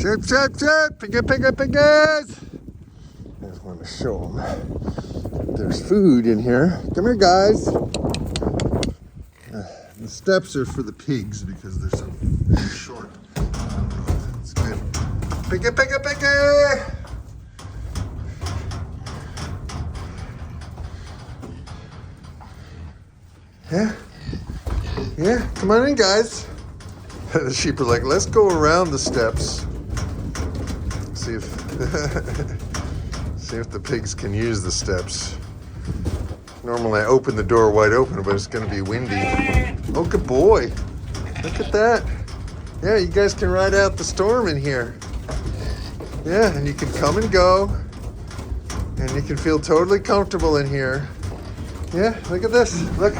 Chirp, chirp, chirp. Piggies. I just want to show them there's food in here. Come here, guys. The steps are for the pigs because they're so short. It's good. Piggy. Yeah, come on in, guys. The sheep are like, let's go around the steps. See if see if the pigs can use the steps. Normally I open the door wide open, but it's gonna be windy. Oh, good boy. Look at that. Yeah, you guys can ride out the storm in here. Yeah, and you can come and go. And you can feel totally comfortable in here. Yeah, look at this. Look,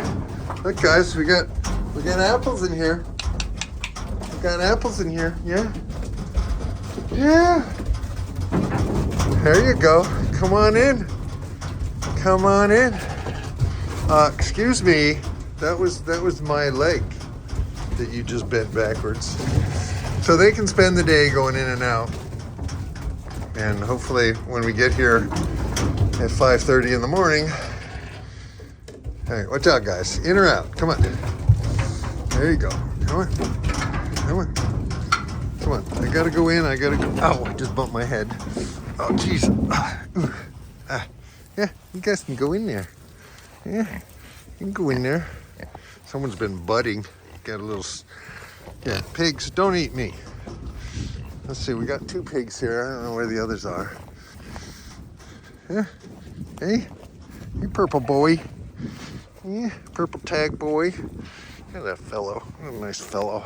guys, we got apples in here. We got apples in here. Yeah. There you go. Come on in. Excuse me. That was my leg that you just bent backwards. So they can spend the day going in and out. And hopefully when we get here at 5:30 in the morning. Hey, watch out, guys. In or out? Come on. There you go. Come on. I gotta go in. Ow, I just bumped my head. Oh, jeez. Yeah, you guys can go in there. Yeah, you can go in there. Someone's been budding. Got a little... Yeah, pigs, don't eat me. Let's see, we got 2 pigs here. I don't know where the others are. Yeah. Hey, you purple boy. Yeah, purple tag boy. Look at that fellow. What a nice fellow.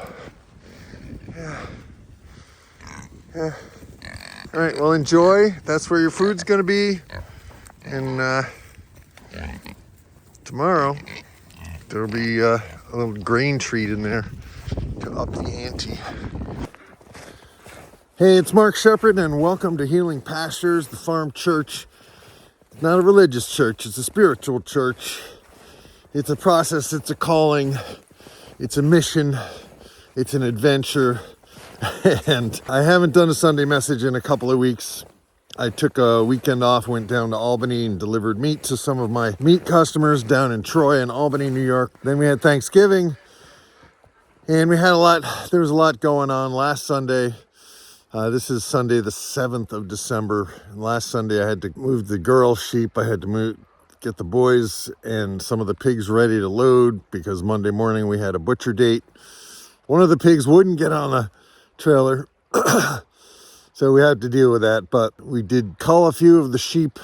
Yeah. All right, well, enjoy. That's where your food's gonna be. And tomorrow, there'll be a little grain treat in there to up the ante. Hey, it's Mark Shepherd, and welcome to Healing Pastures, the farm church. It's not a religious church, it's a spiritual church. It's a process, it's a calling, it's a mission, it's an adventure. And I haven't done a Sunday message in a couple of weeks. I took a weekend off, went down to Albany and delivered meat to some of my meat customers down in Troy and Albany, New York. Then we had Thanksgiving, and we had there was a lot going on last Sunday. This is Sunday, the 7th of December. And last Sunday I had to move the girl sheep. I had to get the boys and some of the pigs ready to load because Monday morning we had a butcher date. One of the pigs wouldn't get on the trailer. So we had to deal with that, but we did cull a few of the sheep.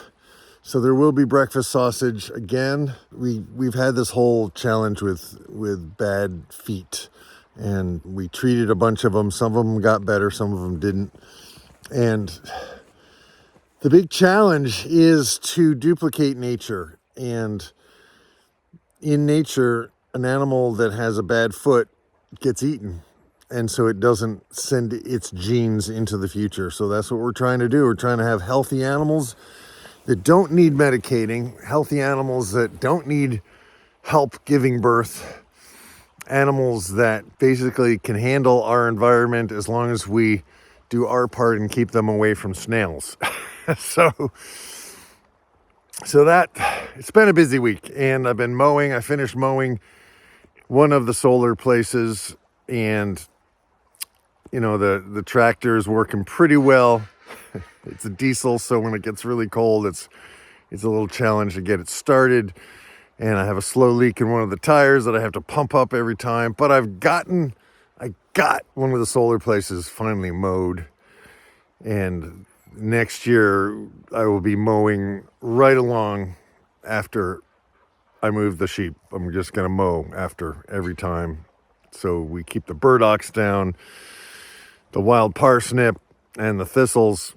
So there will be breakfast sausage again. We've had this whole challenge with bad feet, and we treated a bunch of them. Some of them got better, some of them didn't. And the big challenge is to duplicate nature. And in nature, an animal that has a bad foot gets eaten. And so it doesn't send its genes into the future. So that's what we're trying to do. We're trying to have healthy animals that don't need medicating, healthy animals that don't need help giving birth, animals that basically can handle our environment as long as we do our part and keep them away from snails. So that, it's been a busy week, and I've been mowing. I finished mowing one of the solar places, and you know, the tractor is working pretty well. It's a diesel, so when it gets really cold, it's a little challenge to get it started. And I have a slow leak in one of the tires that I have to pump up every time. But I got one of the solar places finally mowed. And next year, I will be mowing right along after I move the sheep. I'm just going to mow after every time. So we keep the burdocks down, the wild parsnip, and the thistles.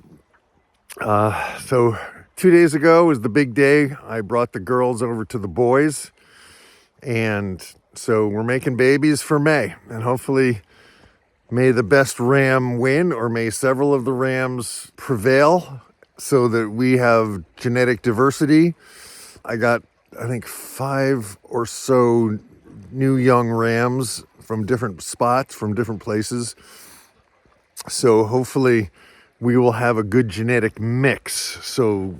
So 2 days ago was the big day. I brought the girls over to the boys. And so we're making babies for May. And hopefully may the best ram win, or may several of the rams prevail so that we have genetic diversity. I got, I think, 5 or so new young rams from different spots, from different places. So hopefully we will have a good genetic mix so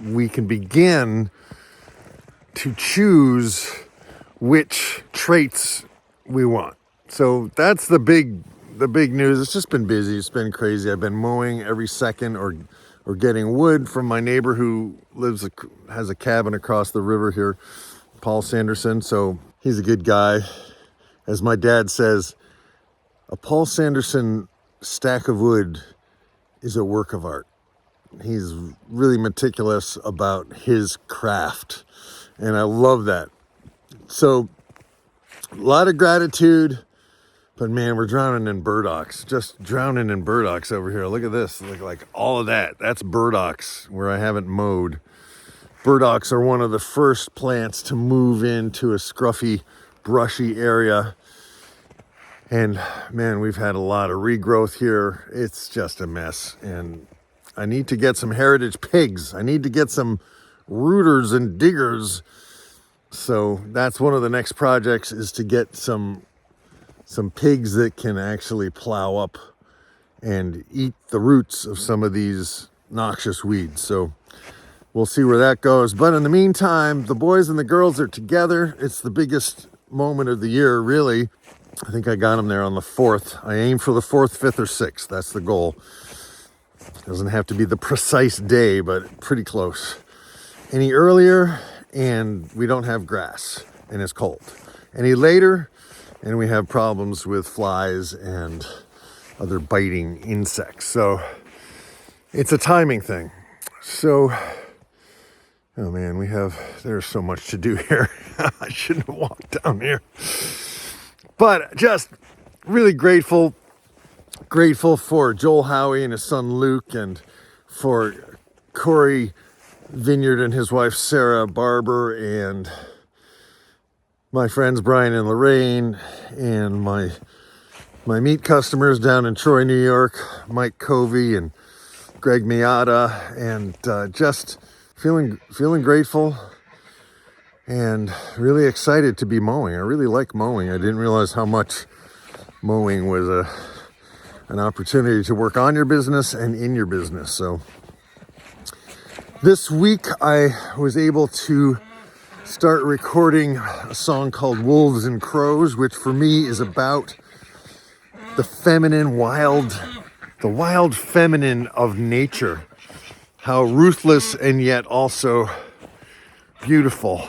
we can begin to choose which traits we want. So that's the big news. It's just been busy. It's been crazy. I've been mowing every second or getting wood from my neighbor who has a cabin across the river here, Paul Sanderson. So he's a good guy. As my dad says, a Paul Sanderson stack of wood is a work of art. He's really meticulous about his craft, and I love that. So a lot of gratitude, but man, we're drowning in burdocks, just drowning in burdocks over here. Look at this, like all of that. That's burdocks where I haven't mowed. Burdocks are one of the first plants to move into a scruffy, brushy area. And man, we've had a lot of regrowth here. It's just a mess. And I need to get some heritage pigs. I need to get some rooters and diggers. So that's one of the next projects, is to get some pigs that can actually plow up and eat the roots of some of these noxious weeds. So we'll see where that goes. But in the meantime, the boys and the girls are together. It's the biggest moment of the year, really. I think I got them there on the 4th. I aim for the 4th, 5th, or 6th. That's the goal. Doesn't have to be the precise day, but pretty close. Any earlier, and we don't have grass, and it's cold. Any later, and we have problems with flies and other biting insects. So it's a timing thing. So, oh man, there's so much to do here. I shouldn't have walked down here. But just really grateful for Joel Howie and his son Luke, and for Corey Vineyard and his wife Sarah Barber, and my friends Brian and Lorraine, and my meat customers down in Troy, New York, Mike Covey and Greg Miata, and just feeling grateful and really excited to be mowing. I really like mowing. I didn't realize how much mowing was an opportunity to work on your business and in your business. So this week I was able to start recording a song called Wolves and Crows, which for me is about the feminine, the wild feminine of nature. How ruthless and yet also beautiful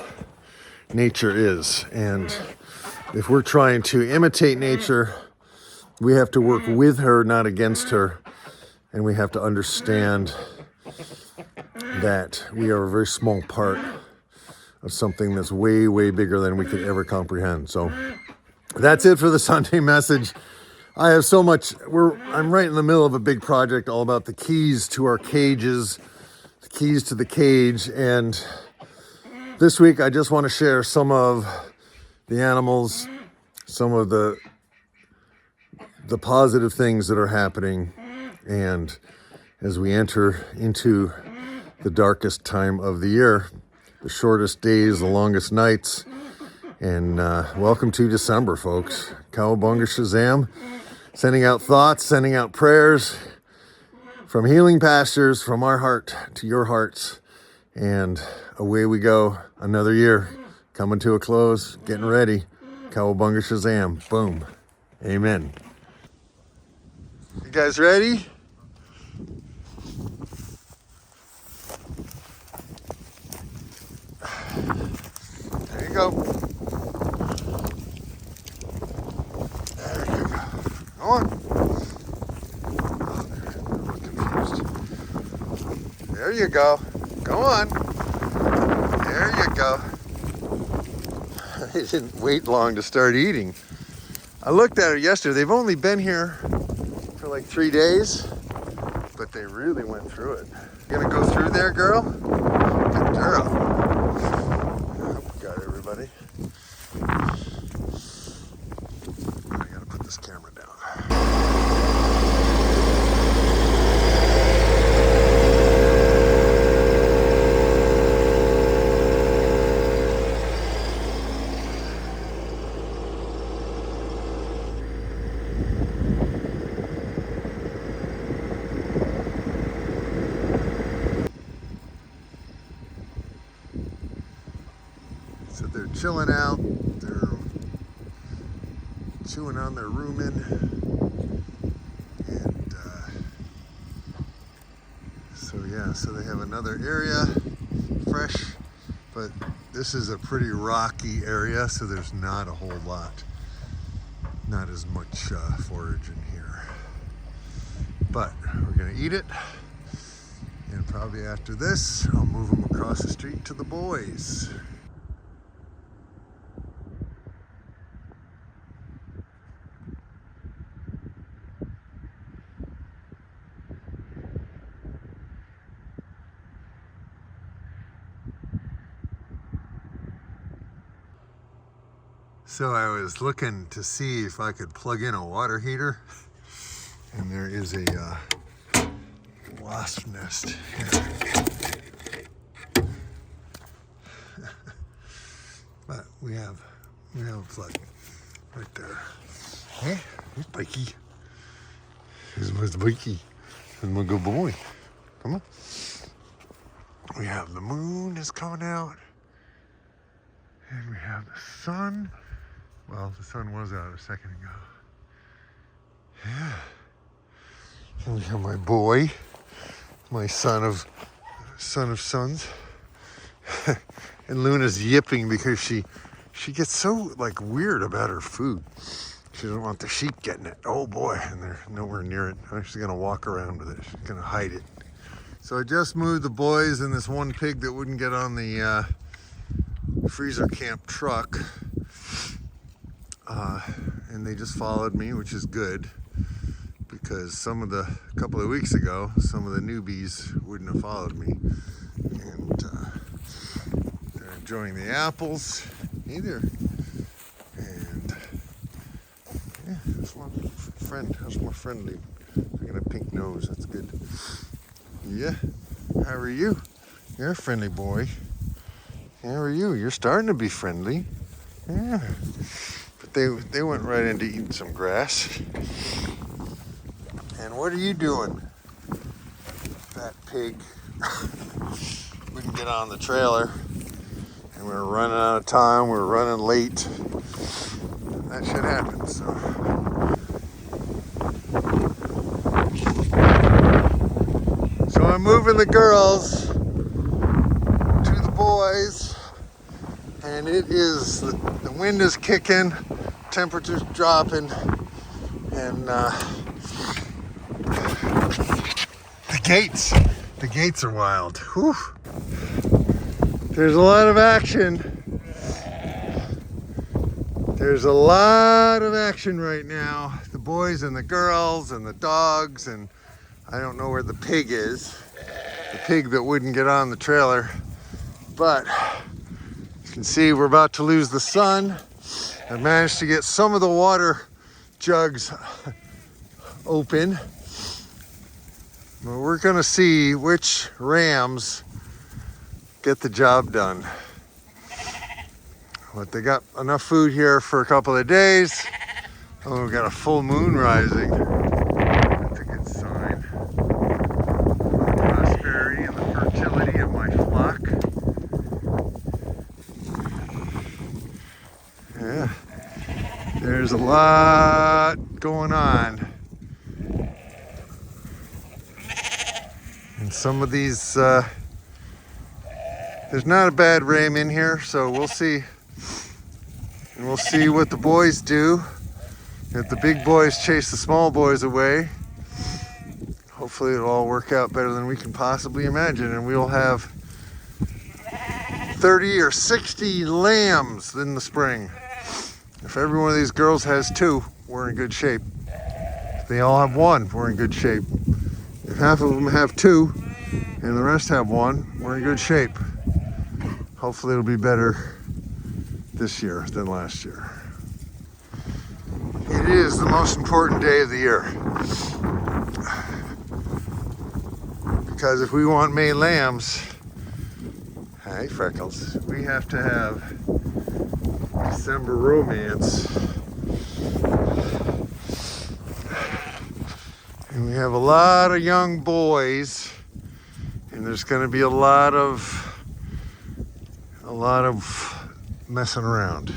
nature is. And if we're trying to imitate nature, we have to work with her, not against her. And we have to understand that we are a very small part of something that's way, way bigger than we could ever comprehend. So that's it for the Sunday message. I have so much. I'm right in the middle of a big project all about the keys to our cages, the keys to the cage. And this week, I just want to share some of the animals, some of the positive things that are happening. And as we enter into the darkest time of the year, the shortest days, the longest nights, and welcome to December, folks. Cowabunga Shazam, sending out thoughts, sending out prayers from Healing Pastures, from our heart to your hearts. And away we go. Another year coming to a close, getting ready. Cowabunga Shazam. Boom. Amen. You guys ready? There you go. There you go. Go on. Oh, they're confused. There you go. Go on. There you go. They didn't wait long to start eating. I looked at it yesterday. They've only been here for like 3 days, but they really went through it. You gonna go through there, girl? Good girl. I hope we got everybody. I gotta put this camera down. chilling out. They're chewing on their rumen. And so they have another area, fresh, but this is a pretty rocky area, so there's not a whole lot, not as much forage in here. But we're gonna eat it, and probably after this, I'll move them across the street to the boys. So I was looking to see if I could plug in a water heater, and there is a wasp nest here. But we have a plug right there. Hey, here's Mikey. Here's Mikey. Here's my good boy. Come on. We have the moon is coming out, and we have the sun. Well, the sun was out a second ago. Yeah. And we have my boy, my son of sons. And Luna's yipping because she gets so like weird about her food. She doesn't want the sheep getting it. Oh boy, and they're nowhere near it. I'm actually gonna walk around with it. She's gonna hide it. So I just moved the boys and this one pig that wouldn't get on the freezer camp truck. And they just followed me, which is good, because a couple of weeks ago, some of the newbies wouldn't have followed me. And they're enjoying the apples. Hey there. And yeah, that's my friend. How's my friend leaving? I got a pink nose, that's good. Yeah, how are you? You're a friendly boy. How are you? You're starting to be friendly. Yeah. But they went right into eating some grass. And what are you doing? That pig wouldn't get on the trailer. And we were running out of time, we were running late. That shit happens, so. So I'm moving the girls to the boys. And it is, the wind is kicking, temperature's dropping, and the gates are wild. Whew. There's a lot of action. There's a lot of action right now. The boys and the girls and the dogs, and I don't know where the pig is. The pig that wouldn't get on the trailer, but you can see we're about to lose the sun. I managed to get some of the water jugs open. But we're gonna see which rams get the job done. But they got enough food here for a couple of days. Oh, we've got a full moon rising. That's a good sign. The prosperity and the fertility of my flock. Yeah, there's a lot going on. And some of these, there's not a bad ram in here, so we'll see. And we'll see what the boys do. If the big boys chase the small boys away, hopefully it'll all work out better than we can possibly imagine, and we'll have 30 or 60 lambs in the spring. If every one of these girls has 2, we're in good shape. If they all have 1, we're in good shape. If half of them have 2 and the rest have 1, we're in good shape. Hopefully it'll be better this year than last year. It is the most important day of the year. Because if we want May lambs, hey Freckles, we have to have December romance. And we have a lot of young boys, and there's going to be a lot of messing around.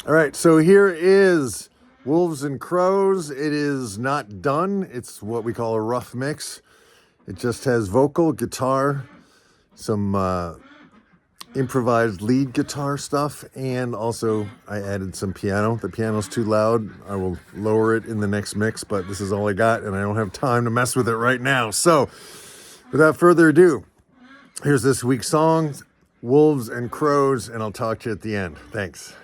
All right, so here is Wolves and Crows. It is not done. It's what we call a rough mix. It just has vocal, guitar, some improvised lead guitar stuff, and also I added some piano. The piano's too loud. I will lower it in the next mix, but this is all I got, and I don't have time to mess with it right now. So, without further ado, here's this week's song, Wolves and Crows, and I'll talk to you at the end. Thanks.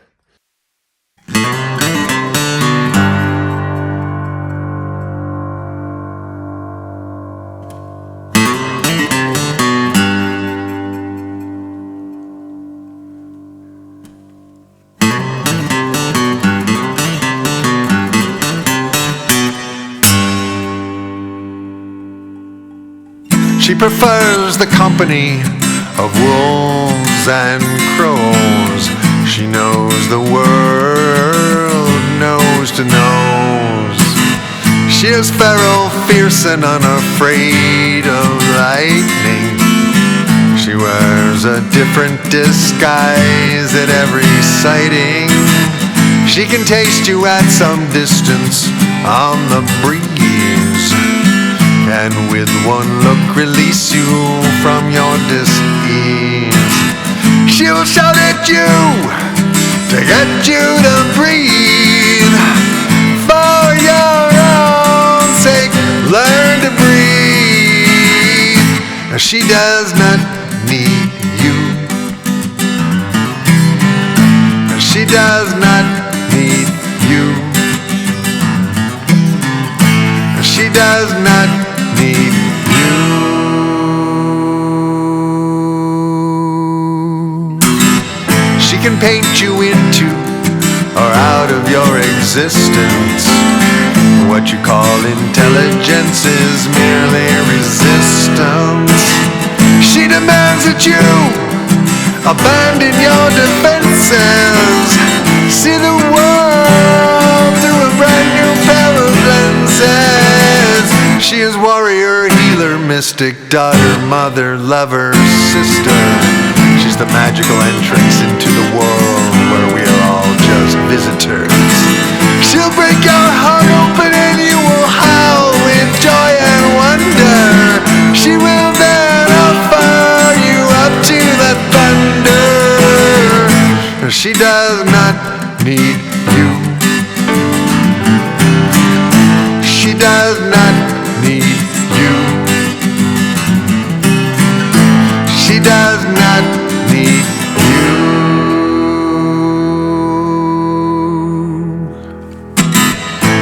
She prefers the company of wolves and crows. She knows the world, nose to nose. She is feral, fierce, and unafraid of lightning. She wears a different disguise at every sighting. She can taste you at some distance on the breeze, and with one look release you from your dis-ease. She'll shout at you to get you to breathe. For your own sake, learn to breathe. She does not need you. She does not need you. She does not need you. She can paint you into or out of your existence. What you call intelligence is merely resistance. She demands that you abandon your defenses. See the world through a brand new pair of lenses. She is warrior, healer, mystic, daughter, mother, lover, sister. She's the magical entrance into the world where we are all just visitors. She'll break your heart open and you will howl with joy and wonder. She will then offer you up to the thunder. She does not need you. She does not need you. She does not need you.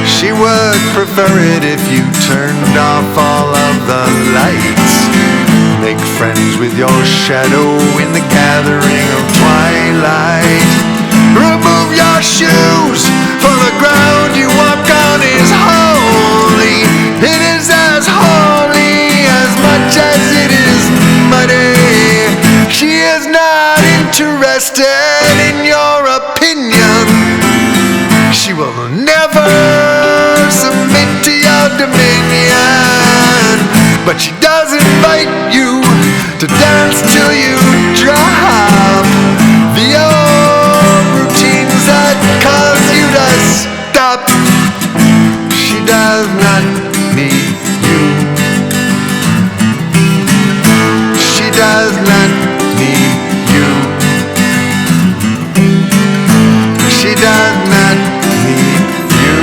She would prefer it if you turned off all of the lights. Make friends with your shadow in the gathering of twilight. Remove your shoes, for the ground you walk on is holy. It is as holy as much as it is muddy. She is not interested in your opinion. She will never submit to your dominion. But she does invite you to dance till you drop. The old routines that cause you to stop. She does not need you. She does not need you. She does not need you.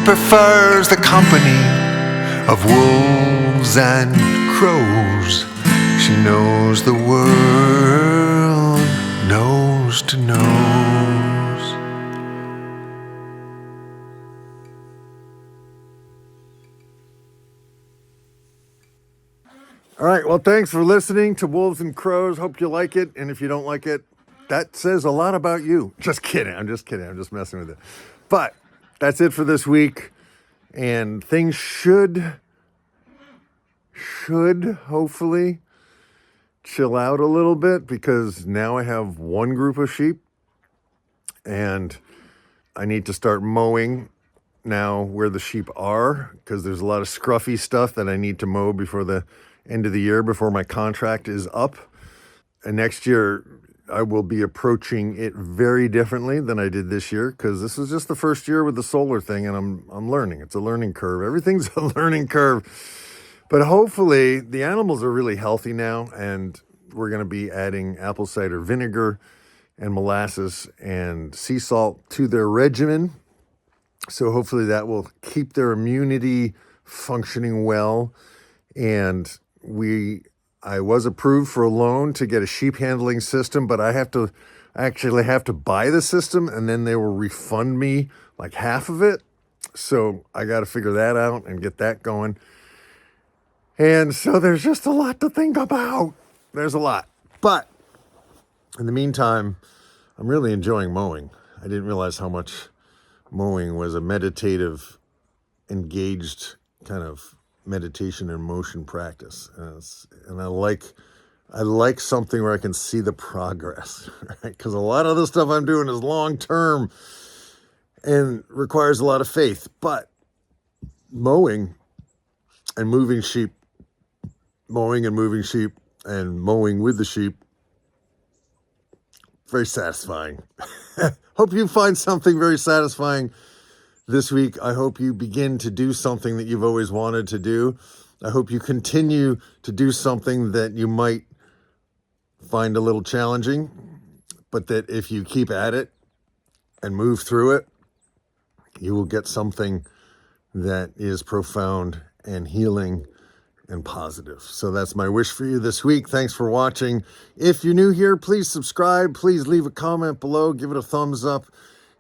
prefers the company of wolves and crows. She knows the world, nose to nose. All right, well, thanks for listening to Wolves and Crows. Hope you like it. And if you don't like it, that says a lot about you. Just kidding. I'm just kidding. I'm just messing with it. But that's it for this week. And things should hopefully chill out a little bit, because now I have one group of sheep and I need to start mowing now where the sheep are, because there's a lot of scruffy stuff that I need to mow before the end of the year, before my contract is up. And next year I will be approaching it very differently than I did this year, because this is just the first year with the solar thing, and I'm learning. It's a learning curve. Everything's a learning curve. But hopefully the animals are really healthy now, and we're going to be adding apple cider vinegar and molasses and sea salt to their regimen. So hopefully that will keep their immunity functioning well. And I was approved for a loan to get a sheep handling system, but I actually have to buy the system, and then they will refund me like half of it. So I got to figure that out and get that going. And so there's just a lot to think about. There's a lot. But in the meantime, I'm really enjoying mowing. I didn't realize how much mowing was a meditative, engaged kind of meditation and motion practice. And I like something where I can see the progress, right? Because a lot of the stuff I'm doing is long-term and requires a lot of faith. But mowing and moving sheep, mowing with the sheep, very satisfying. Hope you find something very satisfying this week. I hope you begin to do something that you've always wanted to do. I hope you continue to do something that you might find a little challenging, but that if you keep at it and move through it, you will get something that is profound and healing and positive. So that's my wish for you this week. Thanks for watching. If you're new here, please subscribe. Please leave a comment below, give it a thumbs up,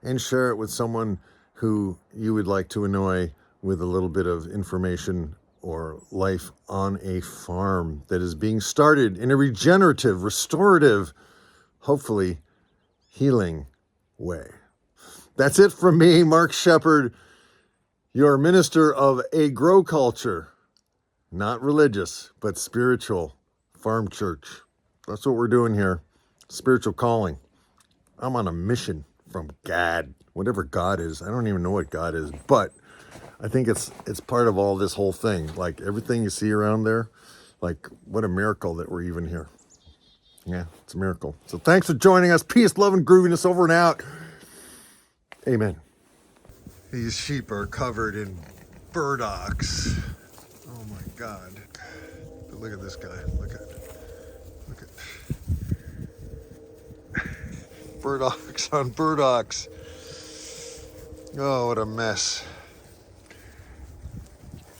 and share it with someone who you would like to annoy with a little bit of information or life on a farm that is being started in a regenerative, restorative, hopefully healing way. That's it from me, Mark Shepard, your minister of agroculture. Not religious, but spiritual farm church. That's what we're doing here. Spiritual calling. I'm on a mission from God, whatever God is. I don't even know what God is, but I think it's part of all this whole thing. Like everything you see around there, like what a miracle that we're even here. Yeah, it's a miracle. So thanks for joining us. Peace, love, and grooviness. Over and out. Amen. These sheep are covered in burdocks. Oh my God. But look at this guy. Look at burdocks on burdocks. Oh, what a mess.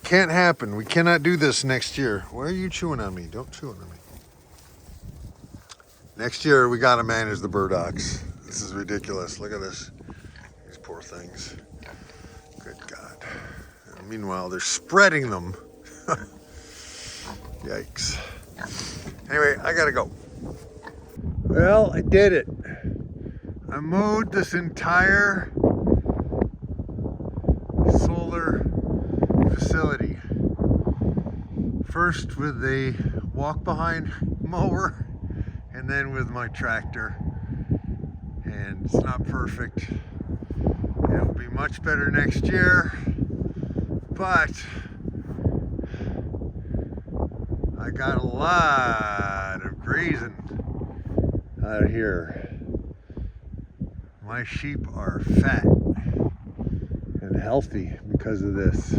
Can't happen. We cannot do this next year. Why are you chewing on me? Don't chew on me. Next year, we got to manage the burdocks. This is ridiculous. Look at this. These poor things. Good God. And meanwhile, they're spreading them. Yikes. Anyway, I gotta go. Well, I did it. I mowed this entire solar facility. First with a walk-behind mower, and then with my tractor. And it's not perfect. It'll be much better next year, but I got a lot of grazing out here. My sheep are fat and healthy because of this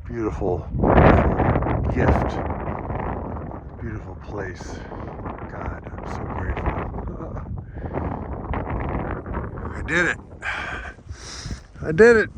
beautiful, beautiful gift. Beautiful place. God, I'm so grateful. I did it. I did it.